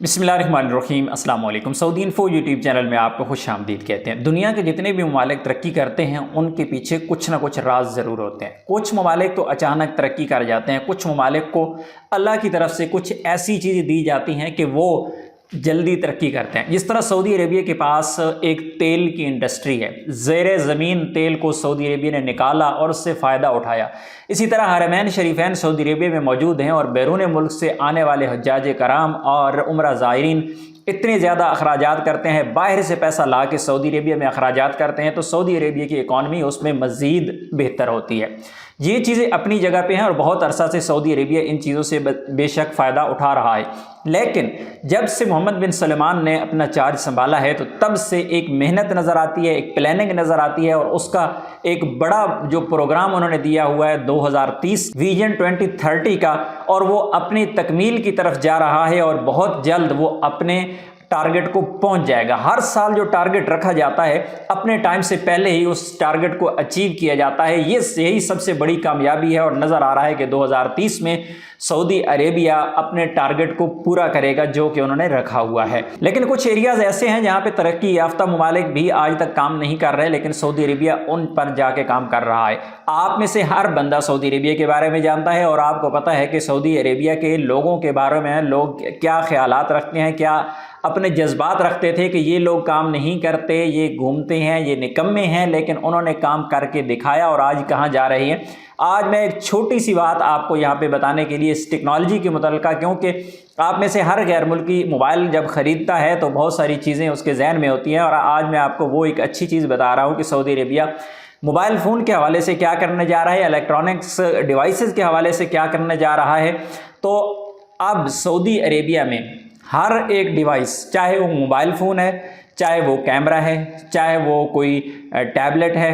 बिस्मिल्लाहिर्रहमानिर्रहीम अस्सलाम वालेकुम। सऊदी इन्फो यूट्यूब चैनल में आपको खुश आमदीद कहते हैं। दुनिया के जितने भी ममालिक तरक्की करते हैं उनके पीछे कुछ ना कुछ राज ज़रूर होते हैं। कुछ ममालिक तो अचानक तरक्की कर जाते हैं, कुछ ममालिक को अल्लाह की तरफ से कुछ ऐसी चीज़ें दी जाती हैं कि वो जल्दी तरक्की करते हैं। जिस तरह सऊदी अरेबिया के पास एक तेल की इंडस्ट्री है, ज़ेर ज़मीन तेल को सऊदी अरेबिया ने निकाला और उससे फ़ायदा उठाया। इसी तरह हरमैन शरीफैन सऊदी अरेबिया में मौजूद हैं और बैरून मुल्क से आने वाले हज्जाज कराम और उम्रा ज़ायरीन इतने ज़्यादा अखराजात करते हैं, बाहर से पैसा ला के सऊदी अरेबिया में अखराजात करते हैं, तो सऊदी अरेबिया की इकॉनमी उसमें मज़ीद बेहतर होती है। ये चीज़ें अपनी जगह पे हैं और बहुत अरसा से सऊदी अरेबिया इन चीज़ों से बेशक फ़ायदा उठा रहा है। लेकिन जब से मोहम्मद बिन सलमान ने अपना चार्ज संभाला है तो तब से एक मेहनत नज़र आती है, एक प्लानिंग नज़र आती है और उसका एक बड़ा जो प्रोग्राम उन्होंने दिया हुआ है 2030 विजन 2030 का, और वो अपनी तकमील की तरफ जा रहा है और बहुत जल्द वो अपने टारगेट को पहुंच जाएगा। हर साल जो टारगेट रखा जाता है अपने टाइम से पहले ही उस टारगेट को अचीव किया जाता है। यही सबसे बड़ी कामयाबी है और नज़र आ रहा है कि 2030 में सऊदी अरेबिया अपने टारगेट को पूरा करेगा जो कि उन्होंने रखा हुआ है। लेकिन कुछ एरियाज़ ऐसे हैं जहां पे तरक्की याफ्ता ममालिक भी आज तक काम नहीं कर रहे, लेकिन सऊदी अरेबिया उन पर जाके काम कर रहा है। आप में से हर बंदा सऊदी अरेबिया के बारे में जानता है और आपको पता है कि सऊदी अरेबिया के लोगों के बारे में लोग क्या ख्यालात रखते हैं, क्या अपने जज्बात रखते थे कि ये लोग काम नहीं करते, ये घूमते हैं, ये निकम्मे हैं, लेकिन उन्होंने काम करके दिखाया और आज कहाँ जा रही हैं। आज मैं एक छोटी सी बात आपको यहाँ पे बताने के लिए इस टेक्नोलॉजी के मुतल्लिक़, क्योंकि आप में से हर गैर मुल्की मोबाइल जब ख़रीदता है तो बहुत सारी चीज़ें उसके जहन में होती हैं, और आज मैं आपको वो एक अच्छी चीज़ बता रहा हूँ कि सऊदी अरेबिया मोबाइल फ़ोन के हवाले से क्या करने जा रहा है, इलेक्ट्रॉनिक्स डिवाइसेस के हवाले से क्या करने जा रहा है। तो अब सऊदी अरेबिया में हर एक डिवाइस, चाहे वो मोबाइल फ़ोन है, चाहे वो कैमरा है, चाहे वो कोई टैबलेट है,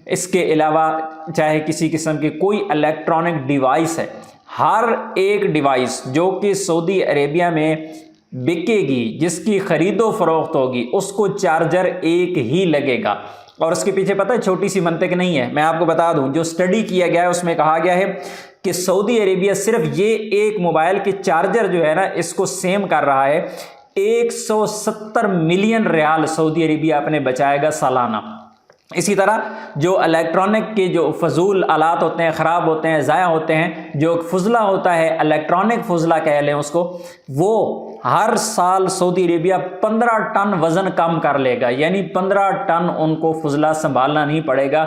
इसके अलावा चाहे किसी किस्म की कोई इलेक्ट्रॉनिक डिवाइस है, हर एक डिवाइस जो कि सऊदी अरेबिया में बिकेगी, जिसकी ख़रीदो फरोख्त होगी, उसको चार्जर एक ही लगेगा। और उसके पीछे पता है छोटी सी मंतक नहीं है, मैं आपको बता दूं, जो स्टडी किया गया है उसमें कहा गया है कि सऊदी अरेबिया सिर्फ ये एक मोबाइल के चार्जर जो है ना, इसको सेम कर रहा है 170 मिलियन रियाल सऊदी अरेबिया अपने बचाएगा सालाना। इसी तरह जो इलेक्ट्रॉनिक के जो फजूल आलात होते हैं, ख़राब होते हैं, ज़ाया होते हैं, जो फुजला होता है, इलेक्ट्रॉनिक फुजला कह लें उसको, वो हर साल सऊदी अरेबिया 15 टन वज़न कम कर लेगा, यानी 15 टन उनको फुजला संभालना नहीं पड़ेगा।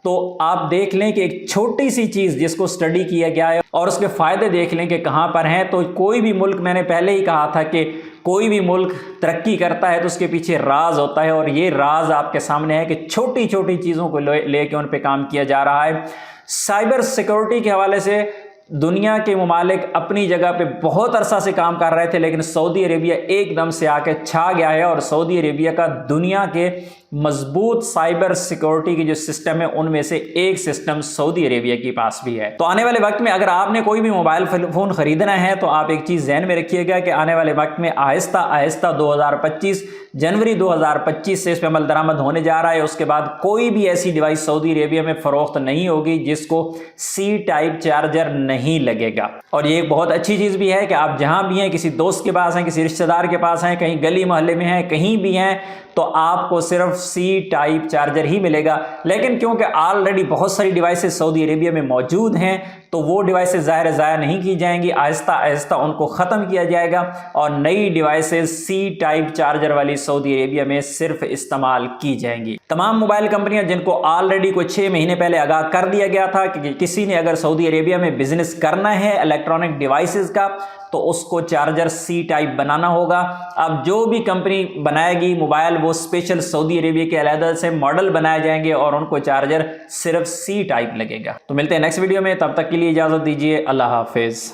तो आप देख लें कि एक छोटी सी चीज़ जिसको स्टडी किया गया है और उसके फ़ायदे देख लें कि कहाँ पर हैं। तो कोई भी मुल्क, मैंने पहले ही कहा था कि कोई भी मुल्क तरक्की करता है तो उसके पीछे राज होता है, और ये राज आपके सामने है कि छोटी छोटी चीज़ों को लेके उन पे काम किया जा रहा है। साइबर सिक्योरिटी के हवाले से दुनिया के ममालिक अपनी जगह पे बहुत अरसा से काम कर रहे थे, लेकिन सऊदी अरेबिया एकदम से आके छा गया है और सऊदी अरेबिया का दुनिया के मजबूत साइबर सिक्योरिटी की जो सिस्टम है उनमें से एक सिस्टम सऊदी अरेबिया के पास भी है। तो आने वाले वक्त में अगर आपने कोई भी मोबाइल फ़ोन ख़रीदना है तो आप एक चीज़ ज़हन में रखिएगा कि आने वाले वक्त में आहिस्ता आहिस्ता 2025 जनवरी 2025 से इस पर अमल दरामद होने जा रहा है। उसके बाद कोई भी ऐसी डिवाइस सऊदी अरेबिया में फ़रोख्त नहीं होगी जिसको सी टाइप चार्जर नहीं लगेगा। और ये एक बहुत अच्छी चीज़ भी है कि आप जहाँ भी हैं, किसी दोस्त के पास हैं, किसी रिश्तेदार के पास हैं, कहीं गली मोहल्ले में हैं, कहीं भी हैं, तो आपको सिर्फ सी टाइप चार्जर ही मिलेगा। लेकिन क्योंकि ऑलरेडी बहुत सारी डिवाइसेस सऊदी अरेबिया में मौजूद हैं तो वो डिवाइसेस ज़ाया नहीं की जाएंगी, आहिस्ता आहिस्ता उनको ख़त्म किया जाएगा और नई डिवाइसेस सी टाइप चार्जर वाली सऊदी अरेबिया में सिर्फ इस्तेमाल की जाएंगी। तमाम मोबाइल कंपनियां जिनको ऑलरेडी कोई 6 महीने पहले आगाह कर दिया गया था कि किसी ने अगर सऊदी अरेबिया में बिजनेस करना है इलेक्ट्रॉनिक डिवाइसेस का तो उसको चार्जर सी टाइप बनाना होगा। अब जो भी कंपनी बनाएगी मोबाइल, वो स्पेशल सऊदी अरेबिया के अलग से मॉडल बनाए जाएंगे और उनको चार्जर सिर्फ सी टाइप लगेगा। तो मिलते हैं नेक्स्ट वीडियो में, तब तक के लिए इजाज़त दीजिए। अल्लाह हाफिज़।